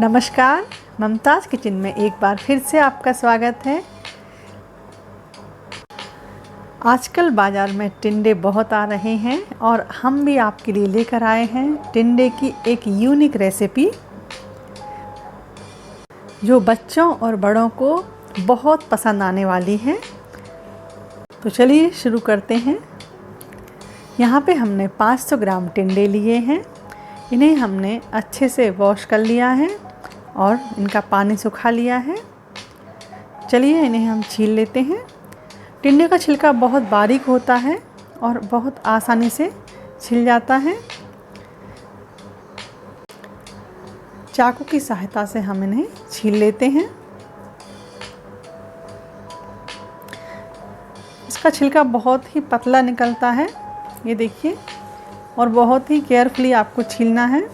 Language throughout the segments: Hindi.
नमस्कार, ममताज़ किचन में एक बार फिर से आपका स्वागत है। आजकल बाज़ार में टिंडे बहुत आ रहे हैं और हम भी आपके लिए लेकर आए हैं टिंडे की एक यूनिक रेसिपी जो बच्चों और बड़ों को बहुत पसंद आने वाली है। तो चलिए शुरू करते हैं। यहाँ पे हमने 500 ग्राम टिंडे लिए हैं। इन्हें हमने अच्छे से वॉश कर लिया है और इनका पानी सुखा लिया है। चलिए इन्हें हम छील लेते हैं। टिंडे का छिलका बहुत बारीक होता है और बहुत आसानी से छिल जाता है। चाकू की सहायता से हम इन्हें छील लेते हैं। इसका छिलका बहुत ही पतला निकलता है, ये देखिए, और बहुत ही केयरफुली आपको छीलना है।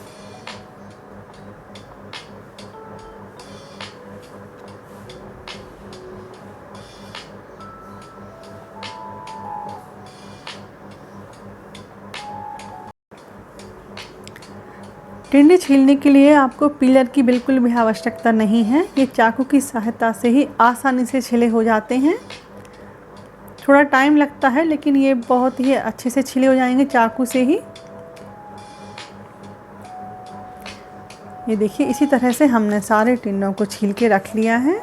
टिंडे छीलने के लिए आपको पीलर की बिल्कुल भी आवश्यकता नहीं है। ये चाकू की सहायता से ही आसानी से छिले हो जाते हैं। थोड़ा टाइम लगता है लेकिन ये बहुत ही अच्छे से छिले हो जाएंगे चाकू से ही। ये देखिए, इसी तरह से हमने सारे टिंडों को छील के रख लिया है।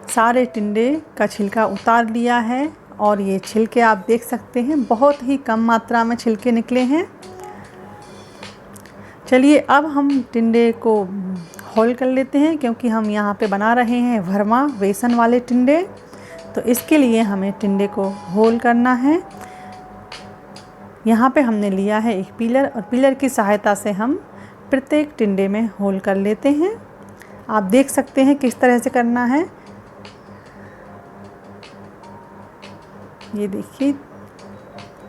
सारे टिंडे का छिलका उतार लिया है और ये छिलके आप देख सकते हैं बहुत ही कम मात्रा में छिलके निकले हैं। चलिए अब हम टिंडे को होल कर लेते हैं, क्योंकि हम यहाँ पे बना रहे हैं भरमा बेसन वाले टिंडे। तो इसके लिए हमें टिंडे को होल करना है। यहाँ पे हमने लिया है एक पीलर और पीलर की सहायता से हम प्रत्येक टिंडे में होल कर लेते हैं। आप देख सकते हैं किस तरह से करना है। ये देखिए,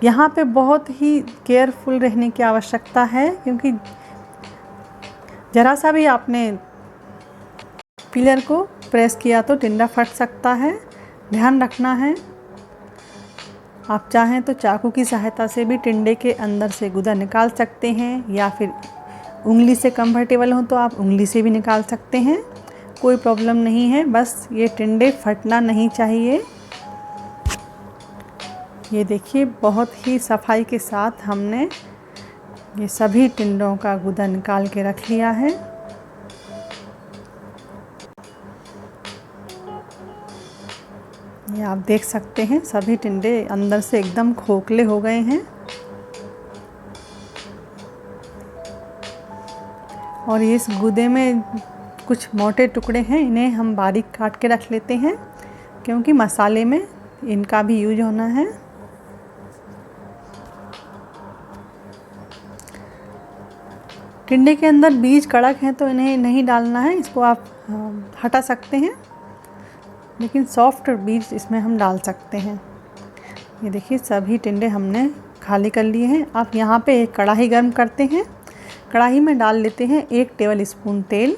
यहाँ पे बहुत ही केयरफुल रहने की आवश्यकता है, क्योंकि ज़रा सा भी आपने पिलर को प्रेस किया तो टिंडा फट सकता है, ध्यान रखना है। आप चाहें तो चाकू की सहायता से भी टिंडे के अंदर से गुदा निकाल सकते हैं, या फिर उंगली से कंफर्टेबल हो तो आप उंगली से भी निकाल सकते हैं, कोई प्रॉब्लम नहीं है। बस ये टिंडे फटना नहीं चाहिए। ये देखिए, बहुत ही सफाई के साथ हमने ये सभी टिंडों का गुदा निकाल के रख लिया है। ये आप देख सकते हैं सभी टिंडे अंदर से एकदम खोखले हो गए हैं। और इस गुदे में कुछ मोटे टुकड़े हैं, इन्हें हम बारीक काट के रख लेते हैं, क्योंकि मसाले में इनका भी यूज होना है। टिंडे के अंदर बीज कड़क हैं तो इन्हें नहीं डालना है, इसको आप हटा सकते हैं, लेकिन सॉफ्ट बीज इसमें हम डाल सकते हैं। ये देखिए, सभी टिंडे हमने खाली कर लिए हैं। आप यहाँ पे एक कढ़ाई गर्म करते हैं। कढ़ाई में डाल लेते हैं 1 टेबल स्पून तेल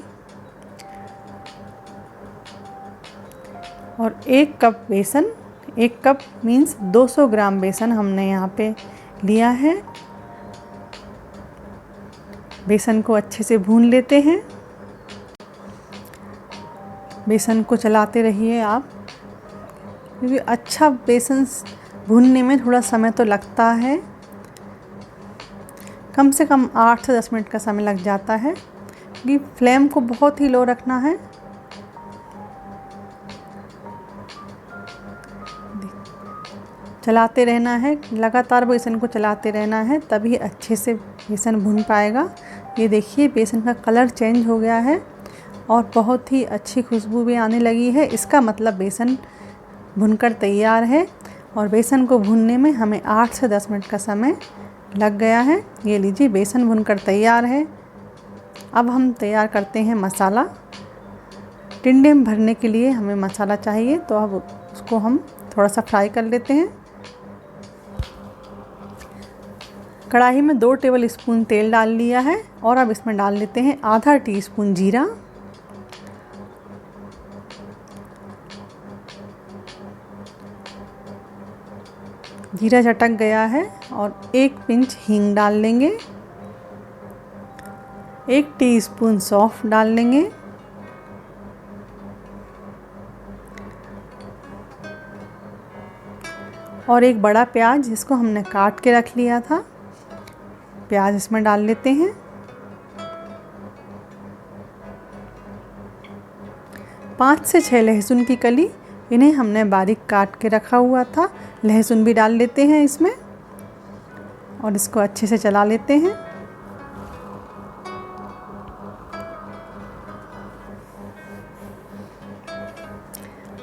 और 1 कप बेसन। 1 कप मीन्स 200 ग्राम बेसन हमने यहाँ पे लिया है। बेसन को अच्छे से भून लेते हैं। बेसन को चलाते रहिए आप, क्योंकि अच्छा बेसन भूनने में थोड़ा समय तो लगता है, कम से कम 8 से 10 मिनट का समय लग जाता है, क्योंकि फ्लेम को बहुत ही लो रखना है। चलाते रहना है, लगातार बेसन को चलाते रहना है, तभी अच्छे से बेसन भून पाएगा। ये देखिए, बेसन का कलर चेंज हो गया है और बहुत ही अच्छी खुशबू भी आने लगी है। इसका मतलब बेसन भुनकर तैयार है, और बेसन को भूनने में हमें 8 से 10 मिनट का समय लग गया है। ये लीजिए, बेसन भुनकर तैयार है। अब हम तैयार करते हैं मसाला। टिंडे में भरने के लिए हमें मसाला चाहिए, तो अब उसको हम थोड़ा सा फ्राई कर लेते हैं। कढ़ाई में 2 टेबल स्पून तेल डाल लिया है और अब इसमें डाल लेते हैं आधा टीस्पून जीरा, जीरा चटक गया है और 1 पिंच हींग डाल लेंगे। 1 टीस्पून सौंफ डाल लेंगे। और एक बड़ा प्याज जिसको हमने काट के रख लिया था, प्याज इसमें डाल लेते हैं। पाँच से 6 लहसुन की कली, इन्हें हमने बारीक काट के रखा हुआ था। लहसुन भी डाल लेते हैं इसमें और इसको अच्छे से चला लेते हैं।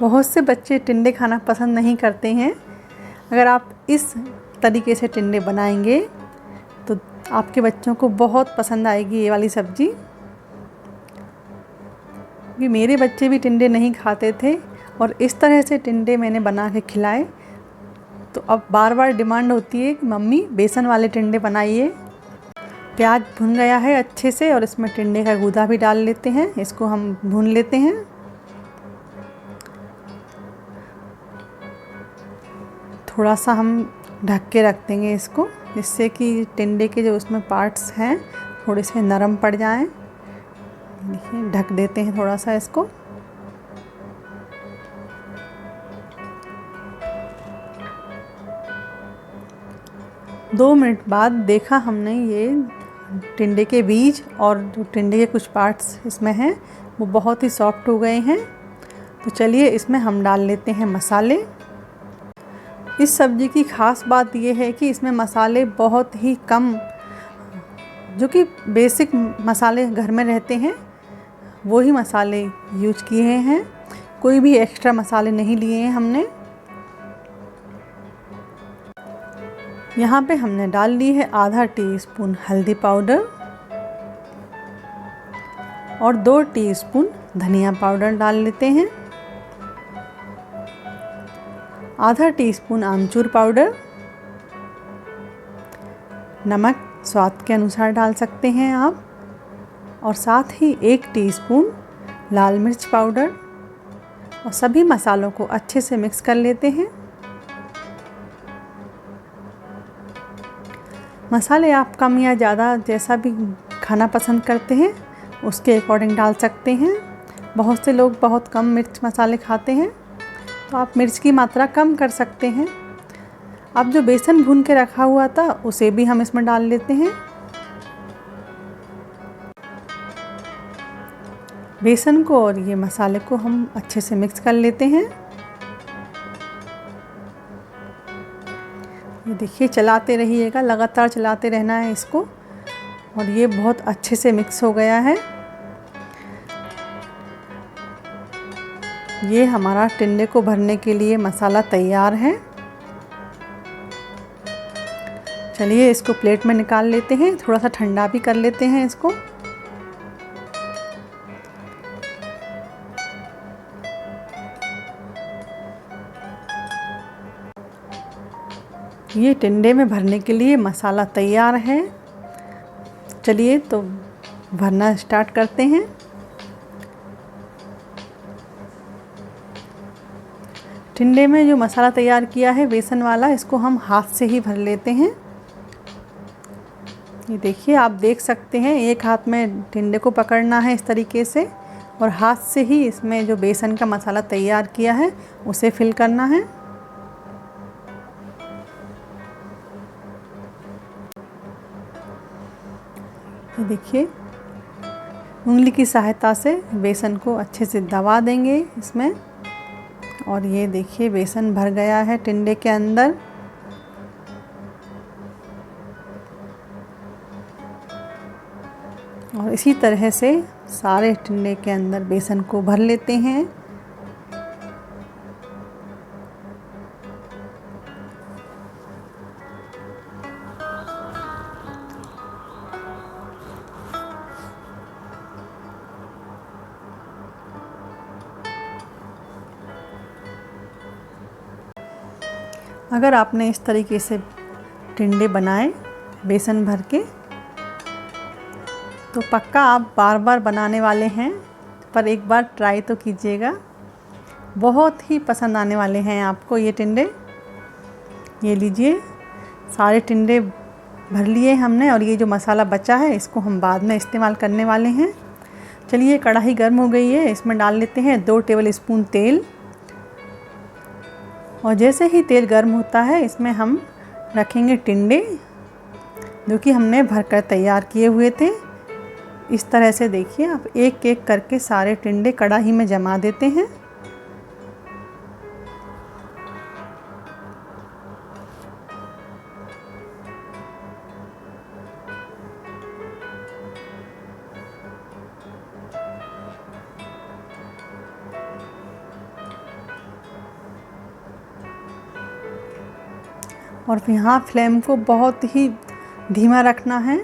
बहुत से बच्चे टिंडे खाना पसंद नहीं करते हैं। अगर आप इस तरीके से टिंडे बनाएंगे तो आपके बच्चों को बहुत पसंद आएगी ये वाली सब्ज़ी। कि मेरे बच्चे भी टिंडे नहीं खाते थे और इस तरह से टिंडे मैंने बना के खिलाए तो अब बार बार डिमांड होती है कि मम्मी बेसन वाले टिंडे बनाइए। प्याज भुन गया है अच्छे से और इसमें टिंडे का गूदा भी डाल लेते हैं। इसको हम भून लेते हैं। थोड़ा सा हम ढक के रख देंगे इसको, जिससे कि टिंडे के जो उसमें पार्ट्स हैं थोड़े से नरम पड़ जाएं। देखिए ढक देते हैं थोड़ा सा इसको। दो मिनट बाद देखा हमने, ये टिंडे के बीज और जो टिंडे के कुछ पार्ट्स इसमें हैं वो बहुत ही सॉफ्ट हो गए हैं। तो चलिए इसमें हम डाल लेते हैं मसाले। इस सब्ज़ी की ख़ास बात ये है कि इसमें मसाले बहुत ही कम, जो कि बेसिक मसाले घर में रहते हैं वो ही मसाले यूज किए हैं। कोई भी एक्स्ट्रा मसाले नहीं लिए हैं हमने। यहाँ पे हमने डाल ली है आधा टीस्पून हल्दी पाउडर और 2 टीस्पून धनिया पाउडर डाल लेते हैं। आधा टीस्पून आमचूर पाउडर, नमक स्वाद के अनुसार डाल सकते हैं आप, और साथ ही 1 टीस्पून लाल मिर्च पाउडर। और सभी मसालों को अच्छे से मिक्स कर लेते हैं। मसाले आप कम या ज़्यादा जैसा भी खाना पसंद करते हैं उसके अकॉर्डिंग डाल सकते हैं। बहुत से लोग बहुत कम मिर्च मसाले खाते हैं तो आप मिर्च की मात्रा कम कर सकते हैं। अब जो बेसन भून के रखा हुआ था उसे भी हम इसमें डाल लेते हैं। बेसन को और ये मसाले को हम अच्छे से मिक्स कर लेते हैं। ये देखिए चलाते रहिएगा, लगातार चलाते रहना है इसको। और ये बहुत अच्छे से मिक्स हो गया है। ये हमारा टिंडे को भरने के लिए मसाला तैयार है। चलिए इसको प्लेट में निकाल लेते हैं, थोड़ा सा ठंडा भी कर लेते हैं इसको। ये टिंडे में भरने के लिए मसाला तैयार है। चलिए तो भरना स्टार्ट करते हैं। टिंडे में जो मसाला तैयार किया है बेसन वाला, इसको हम हाथ से ही भर लेते हैं। ये देखिए आप देख सकते हैं, एक हाथ में टिंडे को पकड़ना है इस तरीके से और हाथ से ही इसमें जो बेसन का मसाला तैयार किया है उसे फिल करना है। ये देखिए उंगली की सहायता से बेसन को अच्छे से दबा देंगे इसमें। और ये देखिए बेसन भर गया है टिंडे के अंदर। और इसी तरह से सारे टिंडे के अंदर बेसन को भर लेते हैं। अगर आपने इस तरीके से टिंडे बनाए बेसन भर के तो पक्का आप बार बार बनाने वाले हैं, पर एक बार ट्राई तो कीजिएगा। बहुत ही पसंद आने वाले हैं आपको ये टिंडे। ये लीजिए सारे टिंडे भर लिए हमने और ये जो मसाला बचा है इसको हम बाद में इस्तेमाल करने वाले हैं। चलिए कढ़ाई गर्म हो गई है, इसमें डाल लेते हैं 2 टेबल स्पून तेल। और जैसे ही तेल गर्म होता है इसमें हम रखेंगे टिंडे, जो कि हमने भरकर तैयार किए हुए थे। इस तरह से देखिए आप एक एक करके सारे टिंडे कढ़ाई में जमा देते हैं। और यहाँ फ्लेम को बहुत ही धीमा रखना है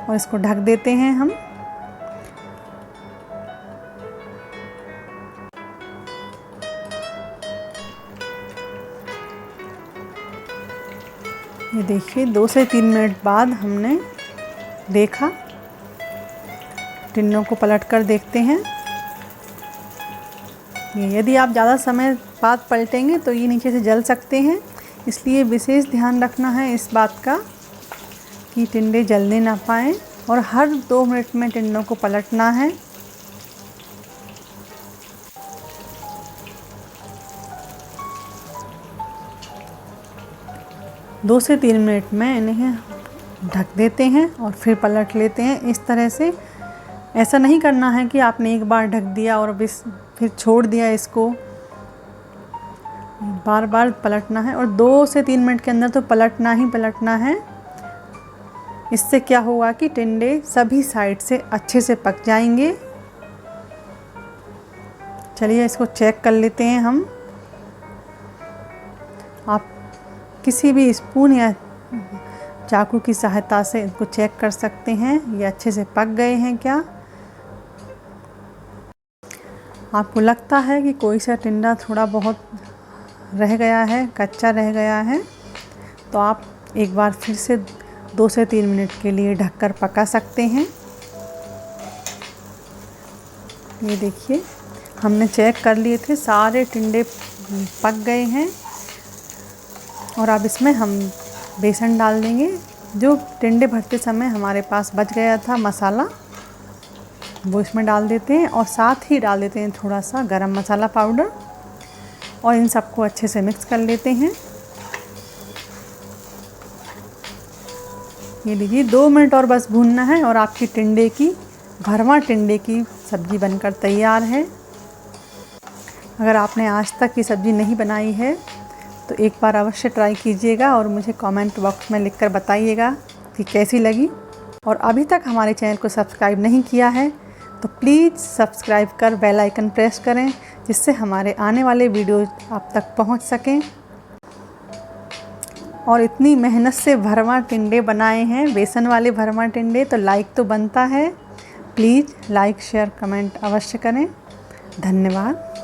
और इसको ढक देते हैं हम। ये देखिए 2 से 3 मिनट बाद हमने देखा, टिंडों को पलट कर देखते हैं। यदि आप ज़्यादा समय बाद पलटेंगे तो ये नीचे से जल सकते हैं, इसलिए विशेष ध्यान रखना है इस बात का कि टिंडे जलने ना पाएँ। और हर 2 मिनट में टिंडों को पलटना है। दो से 3 मिनट में इन्हें ढक देते हैं और फिर पलट लेते हैं इस तरह से। ऐसा नहीं करना है कि आपने एक बार ढक दिया और फिर छोड़ दिया इसको, बार बार पलटना है। और 2 से 3 मिनट के अंदर तो पलटना ही पलटना है। इससे क्या होगा कि टिंडे सभी साइड से अच्छे से पक जाएंगे। चलिए इसको चेक कर लेते हैं हम। आप किसी भी स्पून या चाकू की सहायता से इनको चेक कर सकते हैं ये अच्छे से पक गए हैं क्या। आपको लगता है कि कोई सा टिंडा थोड़ा बहुत रह गया है, कच्चा रह गया है, तो आप एक बार फिर से 2 से 3 मिनट के लिए ढककर पका सकते हैं। ये देखिए हमने चेक कर लिए थे, सारे टिंडे पक गए हैं। और अब इसमें हम बेसन डाल देंगे। जो टिंडे भरते समय हमारे पास बच गया था मसाला, वो इसमें डाल देते हैं और साथ ही डाल देते हैं थोड़ा सा गरम मसाला पाउडर और इन सबको अच्छे से मिक्स कर लेते हैं। ये लीजिए 2 मिनट और बस भूनना है और आपकी भरवा टिंडे की सब्ज़ी बनकर तैयार है। अगर आपने आज तक ये सब्ज़ी नहीं बनाई है तो एक बार अवश्य ट्राई कीजिएगा और मुझे कमेंट बॉक्स में लिखकर बताइएगा कि कैसी लगी। और अभी तक हमारे चैनल को सब्सक्राइब नहीं किया है तो प्लीज़ सब्सक्राइब कर बेल आइकन प्रेस करें, जिससे हमारे आने वाले वीडियो आप तक पहुंच सकें। और इतनी मेहनत से भरवा टिंडे बनाए हैं, बेसन वाले भरवा टिंडे, तो लाइक तो बनता है। प्लीज़ लाइक शेयर कमेंट अवश्य करें। धन्यवाद।